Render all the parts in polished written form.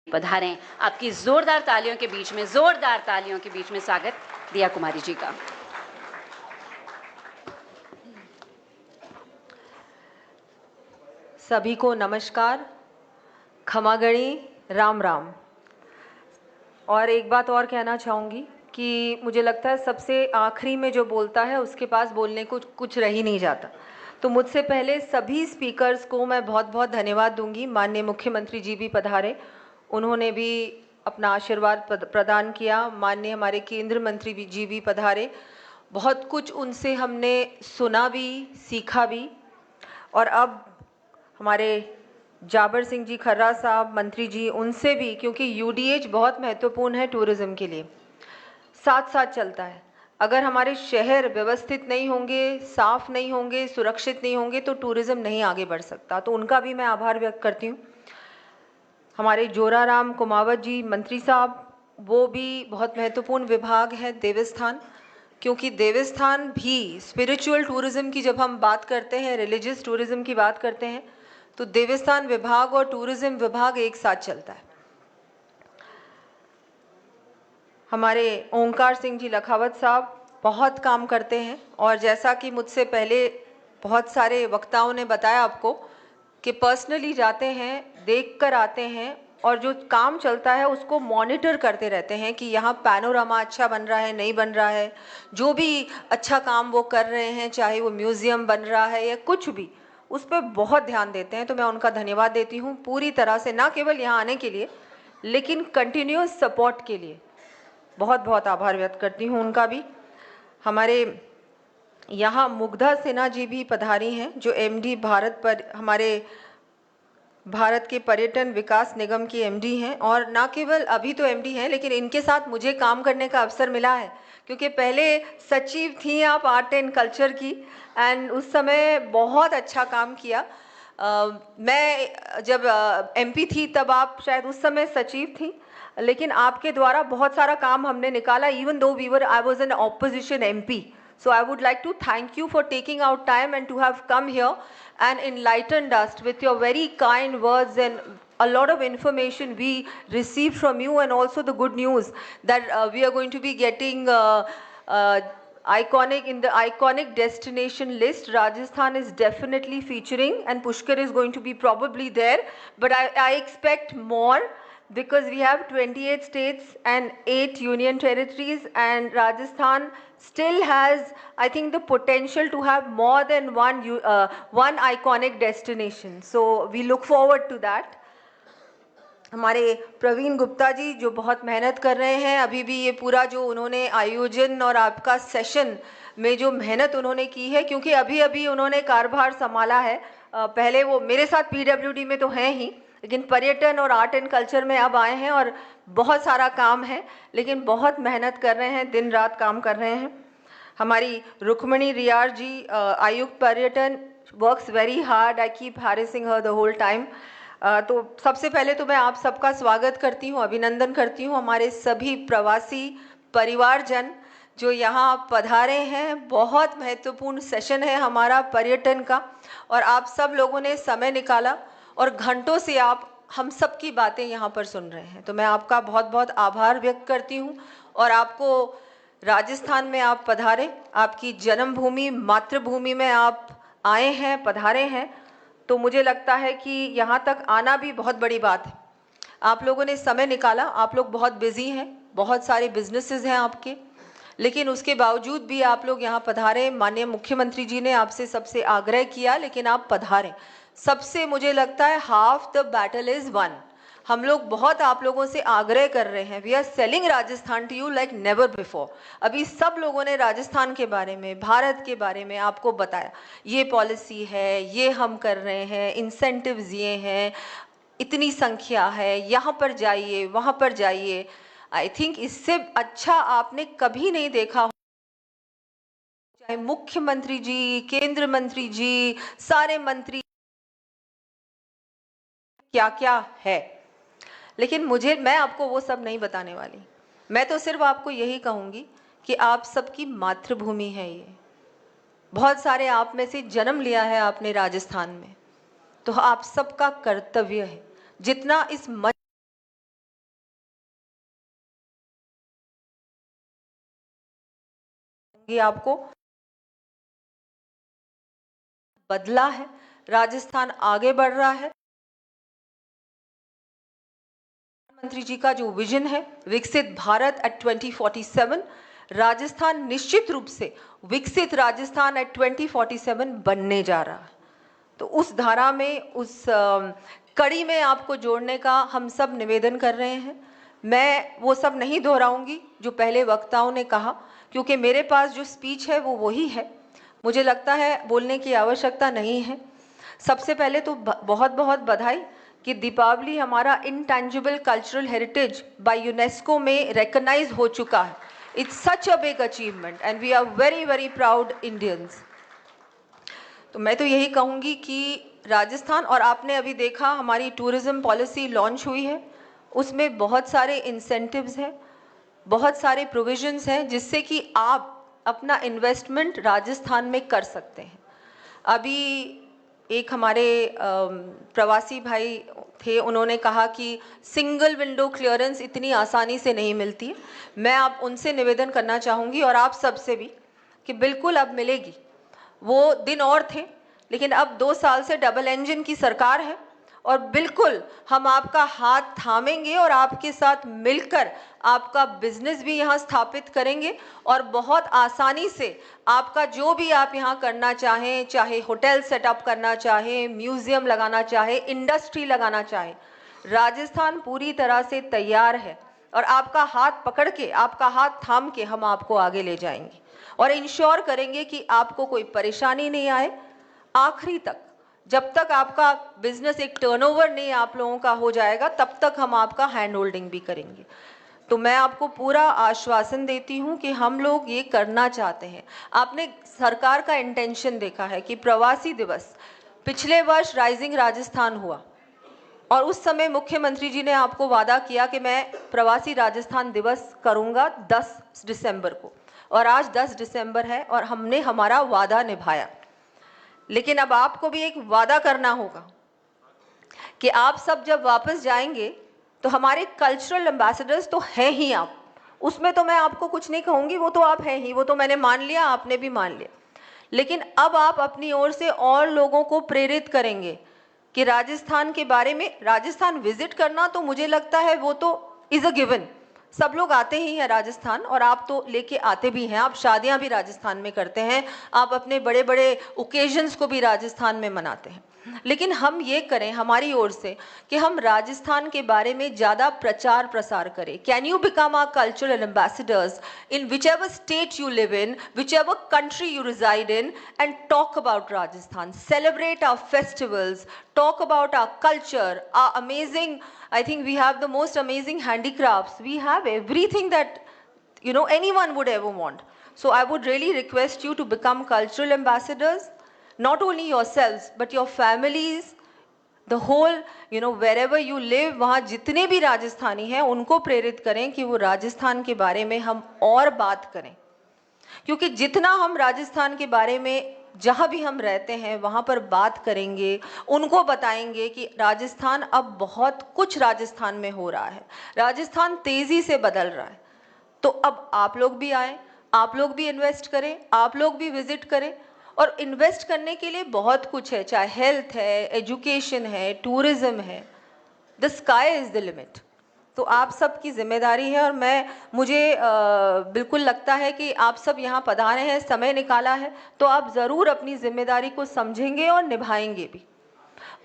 पधारें। आपकी जोरदार तालियों के बीच में, जोरदार तालियों के बीच में स्वागत दिया कुमारी जी का। सभी को नमस्कार, खमागणी, राम राम। और एक बात और कहना चाहूँगी कि मुझे लगता है सबसे आखिरी में जो बोलता है उसके पास बोलने को कुछ रह ही नहीं जाता। तो मुझसे पहले सभी स्पीकर्स को मैं बहुत बहुत धन्यवाद दूंगी। माननीय मुख्यमंत्री जी भी पधारे, उन्होंने भी अपना आशीर्वाद प्रदान किया। माननीय हमारे केंद्र मंत्री जी भी पधारे, बहुत कुछ उनसे हमने सुना भी, सीखा भी। और अब हमारे जाबर सिंह जी खर्रा साहब मंत्री जी, उनसे भी, क्योंकि यूडीएच बहुत महत्वपूर्ण है टूरिज्म के लिए, साथ साथ चलता है। अगर हमारे शहर व्यवस्थित नहीं होंगे, साफ नहीं होंगे, सुरक्षित नहीं होंगे तो टूरिज्म नहीं आगे बढ़ सकता। तो उनका भी मैं आभार व्यक्त करती हूँ। हमारे जोराराम कुमावत जी मंत्री साहब, वो भी बहुत महत्वपूर्ण विभाग है देवस्थान, क्योंकि देवस्थान भी स्पिरिचुअल टूरिज्म की जब हम बात करते हैं, रिलीजियस टूरिज्म की बात करते हैं, तो देवस्थान विभाग और टूरिज्म विभाग एक साथ चलता है। हमारे ओंकार सिंह जी लखावत साहब बहुत काम करते हैं, और जैसा कि मुझसे पहले बहुत सारे वक्ताओं ने बताया आपको कि पर्सनली जाते हैं, देख कर आते हैं, और जो काम चलता है उसको मॉनिटर करते रहते हैं कि यहाँ पैनोरामा अच्छा बन रहा है, नहीं बन रहा है। जो भी अच्छा काम वो कर रहे हैं, चाहे वो म्यूज़ियम बन रहा है या कुछ भी, उस पर बहुत ध्यान देते हैं। तो मैं उनका धन्यवाद देती हूँ पूरी तरह से, ना केवल यहाँ आने के लिए लेकिन कंटिन्यूस सपोर्ट के लिए बहुत बहुत आभार व्यक्त करती हूँ उनका भी। हमारे यहाँ मुग्धा सिन्हा जी भी पधारी हैं, जो एमडी हमारे भारत के पर्यटन विकास निगम की एमडी हैं, और ना केवल अभी तो एमडी हैं लेकिन इनके साथ मुझे काम करने का अवसर मिला है, क्योंकि पहले सचिव थी आप आर्ट एंड कल्चर की, एंड उस समय बहुत अच्छा काम किया। मैं जब एमपी थी तब आप शायद उस समय सचिव थी, लेकिन आपके द्वारा बहुत सारा काम हमने निकाला, even though I was an opposition MP. So I would like to thank you for taking out time and to have come here and enlightened us with your very kind words and a lot of information we received from you, and also the good news that we are going to be getting in the iconic destination list. Rajasthan is definitely featuring, and Pushkar is going to be probably there, but I expect more, because we have 28 states and 8 union territories, and Rajasthan still has, I think, the potential to have more than one iconic destination. So we look forward to that. हमारे प्रवीण गुप्ता जी जो बहुत मेहनत कर रहे हैं, अभी भी ये पूरा जो उन्होंने आयोजन और आपका सेशन में जो मेहनत उन्होंने की है, क्योंकि अभी अभी उन्होंने कार्यभार संभाला है। पहले वो मेरे साथ पीडब्ल्यूडी में तो हैं ही, लेकिन पर्यटन और आर्ट एंड कल्चर में अब आए हैं, और बहुत सारा काम है, लेकिन बहुत मेहनत कर रहे हैं, दिन रात काम कर रहे हैं। हमारी रुक्मणी रियार जी आयुक्त पर्यटन, works very hard, I keep harassing her the whole time. तो सबसे पहले तो मैं आप सबका स्वागत करती हूँ, अभिनंदन करती हूँ। हमारे सभी प्रवासी परिवारजन जो यहाँ पधारे हैं, बहुत महत्वपूर्ण सेशन है हमारा पर्यटन का, और आप सब लोगों ने समय निकाला और घंटों से आप हम सब की बातें यहाँ पर सुन रहे हैं। तो मैं आपका बहुत बहुत आभार व्यक्त करती हूँ। और आपको राजस्थान में आप पधारे, आपकी जन्मभूमि, मातृभूमि में आप आए हैं, पधारे हैं, तो मुझे लगता है कि यहाँ तक आना भी बहुत बड़ी बात है। आप लोगों ने समय निकाला, आप लोग बहुत बिजी हैं, बहुत सारे बिजनेसेस हैं आपके, लेकिन उसके बावजूद भी आप लोग यहाँ पधारे। माननीय मुख्यमंत्री जी ने आपसे सबसे आग्रह किया, लेकिन आप पधारे। सबसे मुझे लगता है half the battle is one. हम लोग बहुत आप लोगों से आग्रह कर रहे हैं, we are selling Rajasthan to you like never before. अभी सब लोगों ने राजस्थान के बारे में, भारत के बारे में आपको बताया, ये पॉलिसी है, ये हम कर रहे हैं, इंसेंटिव्स ये हैं, इतनी संख्या है, यहाँ पर जाइए, वहाँ पर जाइए। आई थिंक इससे अच्छा आपने कभी नहीं देखा हो, चाहे मुख्यमंत्री जी, केंद्र मंत्री जी, सारे मंत्री क्या क्या है। लेकिन मैं आपको वो सब नहीं बताने वाली। मैं तो सिर्फ आपको यही कहूँगी कि आप सबकी मातृभूमि है ये। बहुत सारे आप में से जन्म लिया है आपने राजस्थान में, तो आप सबका कर्तव्य है, जितना इस ये आपको बदला है, राजस्थान आगे बढ़ रहा है। प्रधानमंत्री जी का जो विजन है विकसित भारत एट 2047, राजस्थान निश्चित रूप से विकसित राजस्थान एट 2047 बनने जा रहा है। तो उस धारा में, उस कड़ी में आपको जोड़ने का हम सब निवेदन कर रहे हैं। मैं वो सब नहीं दोहराऊंगी जो पहले वक्ताओं ने कहा, क्योंकि मेरे पास जो स्पीच है वो वही है, मुझे लगता है बोलने की आवश्यकता नहीं है। सबसे पहले तो बहुत बहुत बधाई कि दीपावली हमारा intangible cultural heritage by UNESCO में रिकॉग्नाइज हो चुका है। It's such a big achievement and we are very very proud Indians. तो मैं तो यही कहूँगी कि राजस्थान, और आपने अभी देखा हमारी टूरिज्म पॉलिसी लॉन्च हुई है, उसमें बहुत सारे इंसेंटिव्स हैं, बहुत सारे प्रोविजंस हैं जिससे कि आप अपना इन्वेस्टमेंट राजस्थान में कर सकते हैं। अभी एक हमारे प्रवासी भाई थे, उन्होंने कहा कि सिंगल विंडो क्लियरेंस इतनी आसानी से नहीं मिलती है। मैं आप उनसे निवेदन करना चाहूँगी और आप सबसे भी कि बिल्कुल अब मिलेगी। वो दिन और थे, लेकिन अब 2 साल से डबल इंजन की सरकार है और बिल्कुल हम आपका हाथ थामेंगे और आपके साथ मिलकर आपका बिजनेस भी यहाँ स्थापित करेंगे और बहुत आसानी से आपका जो भी आप यहाँ करना चाहें, चाहे होटल सेटअप करना चाहें, म्यूजियम लगाना चाहे, इंडस्ट्री लगाना चाहे, राजस्थान पूरी तरह से तैयार है और आपका हाथ पकड़ के, आपका हाथ थाम के हम आपको आगे ले जाएंगे और इंश्योर करेंगे कि आपको कोई परेशानी नहीं आए। आखिरी तक, जब तक आपका बिजनेस एक टर्नओवर नहीं आप लोगों का हो जाएगा, तब तक हम आपका हैंड होल्डिंग भी करेंगे। तो मैं आपको पूरा आश्वासन देती हूं कि हम लोग ये करना चाहते हैं। आपने सरकार का इंटेंशन देखा है कि प्रवासी दिवस पिछले वर्ष राइजिंग राजस्थान हुआ और उस समय मुख्यमंत्री जी ने आपको वादा किया कि मैं प्रवासी राजस्थान दिवस करूंगा 10 दिसंबर को, और आज 10 दिसंबर है और हमने हमारा वादा निभाया। लेकिन अब आपको भी एक वादा करना होगा कि आप सब जब वापस जाएंगे तो हमारे कल्चरल एम्बेसडर्स तो हैं ही आप, उसमें तो मैं आपको कुछ नहीं कहूँगी, वो तो आप हैं ही, वो तो मैंने मान लिया, आपने भी मान लिया। लेकिन अब आप अपनी ओर से और लोगों को प्रेरित करेंगे कि राजस्थान के बारे में, राजस्थान विजिट करना तो मुझे लगता है वो तो इज़ अ गिवन, सब लोग आते ही हैं राजस्थान और आप तो लेके आते भी हैं, आप शादियां भी राजस्थान में करते हैं, आप अपने बड़े बड़े ओकेजन्स को भी राजस्थान में मनाते हैं। लेकिन हम ये करें हमारी ओर से कि हम राजस्थान के बारे में ज़्यादा प्रचार प्रसार करें। Can you become our cultural ambassadors in whichever state you live in, whichever country you reside in, and talk about Rajasthan, celebrate our festivals, talk about our culture, our amazing, I think we have the most amazing handicrafts, we have everything that anyone would ever want. So I would really request you to become cultural ambassadors, not only yourselves but your families, the whole wherever you live, वहाँ जितने भी राजस्थानी हैं उनको प्रेरित करें कि वो राजस्थान के बारे में हम और बात करें, क्योंकि जितना हम राजस्थान के बारे में जहाँ भी हम रहते हैं वहाँ पर बात करेंगे, उनको बताएंगे कि राजस्थान, अब बहुत कुछ राजस्थान में हो रहा है, राजस्थान तेज़ी से बदल रहा है। तो अब आप लोग भी आए, आप लोग भी इन्वेस्ट करें, आप लोग भी विजिट करें। और इन्वेस्ट करने के लिए बहुत कुछ है, चाहे हेल्थ है, एजुकेशन है, टूरिज़्म है, the sky is the limit. तो आप सब की जिम्मेदारी है और मुझे बिल्कुल लगता है कि आप सब यहाँ पधारे हैं, समय निकाला है, तो आप ज़रूर अपनी जिम्मेदारी को समझेंगे और निभाएंगे भी।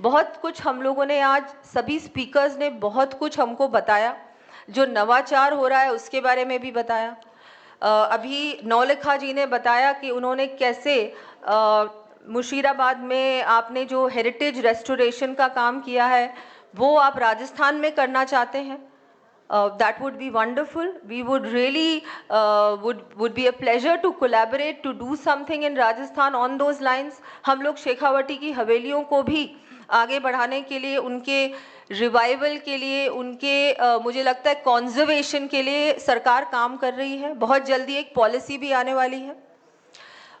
बहुत कुछ हम लोगों ने आज, सभी स्पीकर्स ने बहुत कुछ हमको बताया, जो नवाचार हो रहा है उसके बारे में भी बताया। अभी नौलिखा जी ने बताया कि उन्होंने कैसे मुशीराबाद में आपने जो हेरिटेज रेस्टोरेशन का काम किया है वो आप राजस्थान में करना चाहते हैं। That would be wonderful. We would really would be a pleasure to collaborate to do something in Rajasthan on those lines. हम लोग शेखावटी की हवेलियों को भी आगे बढ़ाने के लिए, उनके रिवाइवल के लिए, उनके मुझे लगता है कॉन्जर्वेशन के लिए सरकार काम कर रही है। बहुत जल्दी एक पॉलिसी भी आने वाली है।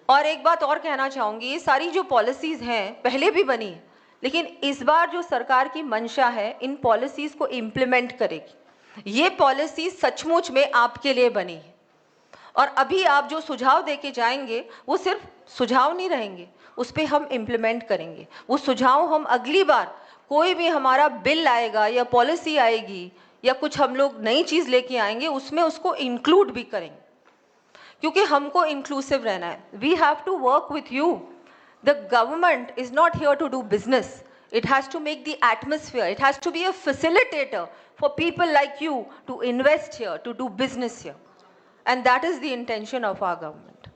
और एक बात और कहना चाहूँगी, ये सारी जो पॉलिसीज़ हैं पहले भी बनी है, लेकिन इस बार जो सरकार की मंशा है इन पॉलिसीज़ को इम्प्लीमेंट करेगी। ये पॉलिसी सचमुच में आपके लिए बनी है और अभी आप जो सुझाव देके जाएंगे वो सिर्फ सुझाव नहीं रहेंगे, उस पर हम इम्प्लीमेंट करेंगे। वो सुझाव हम अगली बार कोई भी हमारा बिल आएगा या पॉलिसी आएगी या कुछ हम लोग नई चीज़ लेके आएंगे उसमें उसको इंक्लूड भी करेंगे, क्योंकि हमको इंक्लूसिव रहना है। We have to work with you. The government is not here to do business, it has to make the atmosphere, it has to be a facilitator for people like you to invest here, to do business here, and that is the intention of our government.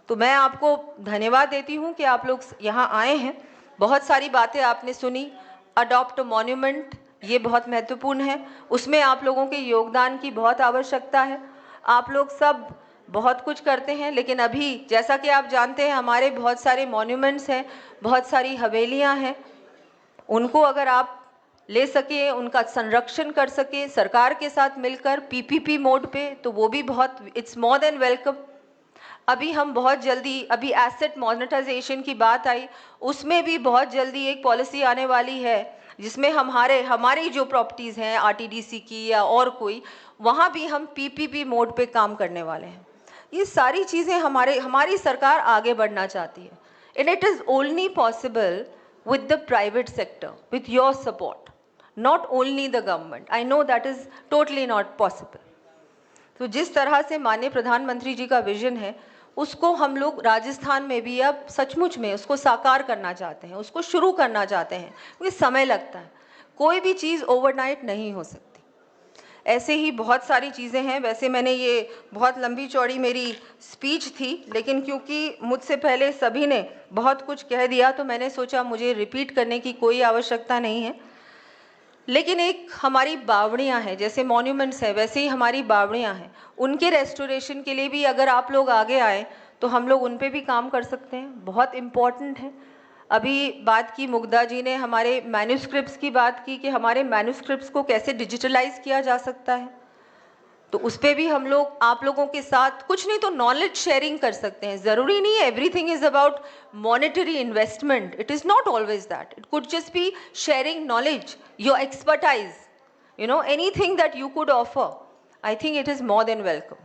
तो मैं आपको धन्यवाद देती हूँ कि आप लोग यहाँ आए हैं। बहुत सारी बातें आपने सुनी। अडॉप्ट मॉन्यूमेंट, ये बहुत महत्वपूर्ण है, उसमें आप लोगों के योगदान की बहुत आवश्यकता है। आप लोग सब बहुत कुछ करते हैं, लेकिन अभी जैसा कि आप जानते हैं हमारे बहुत सारे मॉन्यूमेंट्स हैं, बहुत सारी हवेलियां हैं, उनको अगर आप ले सके, उनका संरक्षण कर सके सरकार के साथ मिलकर पीपीपी मोड पे, तो वो भी बहुत, इट्स मोर देन वेलकम। अभी हम बहुत जल्दी, अभी एसेट मोनेटाइजेशन की बात आई, उसमें भी बहुत जल्दी एक पॉलिसी आने वाली है जिसमें हमारी जो प्रॉपर्टीज़ हैं आरटीडीसी की या और कोई, वहाँ भी हम पीपीपी मोड पे काम करने वाले हैं। ये सारी चीज़ें हमारी सरकार आगे बढ़ना चाहती है, and it is only possible with the private sector, with your support, not only the government. I know that is totally not possible. तो जिस तरह से माननीय प्रधानमंत्री जी का विजन है, उसको हम लोग राजस्थान में भी अब सचमुच में उसको साकार करना चाहते हैं, उसको शुरू करना चाहते हैं, क्योंकि समय लगता है, कोई भी चीज़ ओवरनाइट नहीं हो सकती। ऐसे ही बहुत सारी चीज़ें हैं। वैसे मैंने ये बहुत लंबी चौड़ी मेरी स्पीच थी, लेकिन क्योंकि मुझसे पहले सभी ने बहुत कुछ कह दिया तो मैंने सोचा मुझे रिपीट करने की कोई आवश्यकता नहीं है। लेकिन एक हमारी बावड़ियाँ हैं, जैसे मॉन्यूमेंट्स हैं वैसे ही हमारी बावड़ियाँ हैं, उनके रेस्टोरेशन के लिए भी अगर आप लोग आगे आए तो हम लोग उन पे भी काम कर सकते हैं, बहुत इम्पॉर्टेंट है। अभी बात की मुग्धा जी ने हमारे मैन्यूस्क्रिप्ट्स की बात की कि हमारे मैन्यूस्क्रिप्ट्स को कैसे डिजिटलाइज किया जा सकता है, तो उस पर भी हम लोग आप लोगों के साथ कुछ नहीं तो नॉलेज शेयरिंग कर सकते हैं। ज़रूरी नहीं है everything is about monetary investment, it is not always that, it could just be sharing knowledge, your expertise, you know, anything that you could offer, I think it is more than welcome.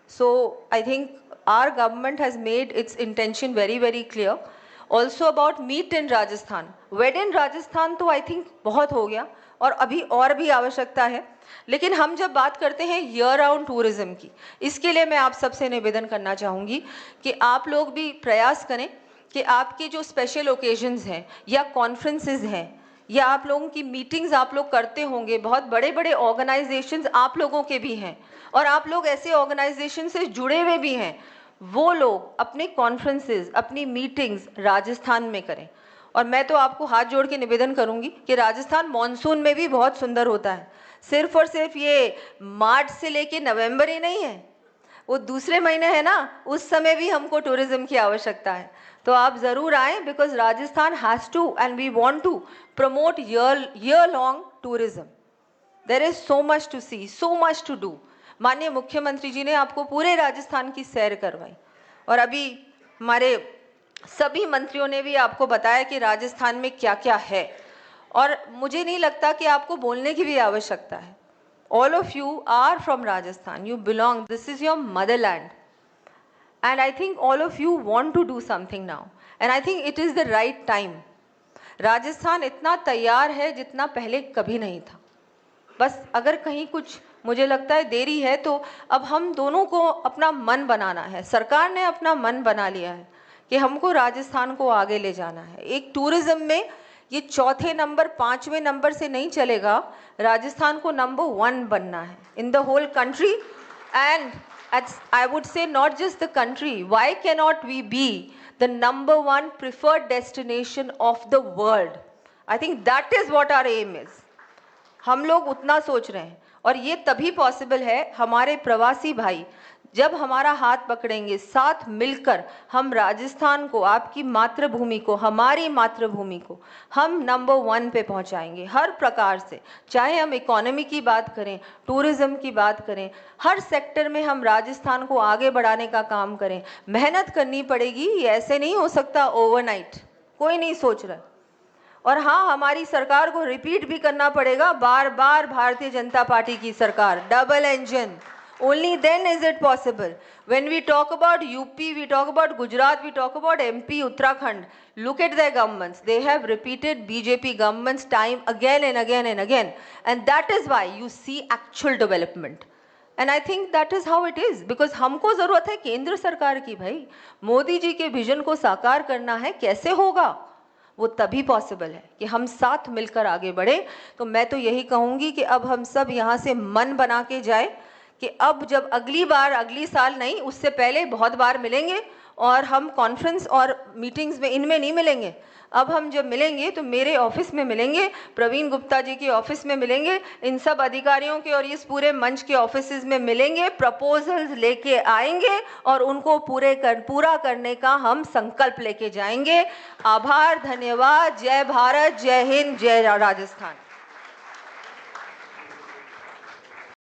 So I think our government has made its intention very, very clear. Also about meet in Rajasthan, wed in Rajasthan तो I think बहुत हो गया और अभी और भी आवश्यकता है। लेकिन हम जब बात करते हैं ईयर राउंड टूरिज्म की, इसके लिए मैं आप सबसे निवेदन करना चाहूँगी कि आप लोग भी प्रयास करें कि आपके जो स्पेशल ओकेजन्स हैं या कॉन्फ्रेंसेस हैं या आप लोगों की मीटिंग्स आप लोग करते होंगे, बहुत बड़े बड़े ऑर्गेनाइजेशंस आप लोगों के भी हैं और आप लोग ऐसे ऑर्गेनाइजेशन से जुड़े हुए भी हैं, वो लोग अपने कॉन्फ्रेंसेस, अपनी मीटिंग्स राजस्थान में करें। और मैं तो आपको हाथ जोड़ के निवेदन करूंगी कि राजस्थान मॉनसून में भी बहुत सुंदर होता है, सिर्फ और सिर्फ ये मार्च से लेके नवंबर ही नहीं है, वो दूसरे महीने है ना, उस समय भी हमको टूरिज्म की आवश्यकता है। तो आप ज़रूर आएँ, because Rajasthan has to and we want to promote year long tourism. There is so much to see, so much to do. माननीय मुख्यमंत्री जी ने आपको पूरे राजस्थान की सैर करवाई और अभी हमारे सभी मंत्रियों ने भी आपको बताया कि राजस्थान में क्या क्या है, और मुझे नहीं लगता कि आपको बोलने की भी आवश्यकता है। All of you are from Rajasthan, you belong, this is your motherland, and I think all of you want to do something now, and I think it is the right time. Rajasthan इतना तैयार है जितना पहले कभी नहीं था, बस अगर कहीं कुछ मुझे लगता है देरी है तो अब हम दोनों को अपना मन बनाना है। सरकार ने अपना मन बना लिया है कि हमको राजस्थान को आगे ले जाना है। एक टूरिज्म में ये चौथे नंबर 5वें नंबर से नहीं चलेगा, राजस्थान को नंबर 1 बनना है in the whole country, and I would say not just the country, why cannot we be the number 1 preferred destination of the world? I think that is what our aim is. हम लोग उतना सोच रहे हैं और ये तभी possible है हमारे प्रवासी भाई जब हमारा हाथ पकड़ेंगे, साथ मिलकर हम राजस्थान को, आपकी मातृभूमि को, हमारी मातृभूमि को हम नंबर 1 पे पहुंचाएंगे हर प्रकार से। चाहे हम इकोनॉमी की बात करें, टूरिज्म की बात करें, हर सेक्टर में हम राजस्थान को आगे बढ़ाने का काम करें। मेहनत करनी पड़ेगी, ये ऐसे नहीं हो सकता ओवरनाइट, कोई नहीं सोच रहा। और हाँ, हमारी सरकार को रिपीट भी करना पड़ेगा बार बार, भारतीय जनता पार्टी की सरकार double engine, Only then is it possible. When we talk about UP, we talk about Gujarat, we talk about MP, Uttarakhand. Look at their governments. They have repeated BJP governments time again and again and again. And that is why you see actual development. And I think that is how it is. Because हमको ज़रूरत है केंद्र सरकार की भाई. मोदी जी के vision को साकार करना है, कैसे होगा? वो तभी पॉसिबल है कि हम साथ मिलकर आगे बढ़े. तो मैं तो यही कहूँगी कि अब हम सब यहाँ से मन बना के जाए कि अब जब अगली बार, अगली साल नहीं, उससे पहले बहुत बार मिलेंगे और हम कॉन्फ्रेंस और मीटिंग्स में इनमें नहीं मिलेंगे. अब हम जब मिलेंगे तो मेरे ऑफिस में मिलेंगे, प्रवीण गुप्ता जी के ऑफिस में मिलेंगे, इन सब अधिकारियों के और इस पूरे मंच के ऑफिसेज में मिलेंगे, प्रपोजल्स लेके आएंगे और उनको पूरा करने का हम संकल्प लेके जाएंगे. आभार, धन्यवाद. जय भारत, जय हिंद, जय राजस्थान.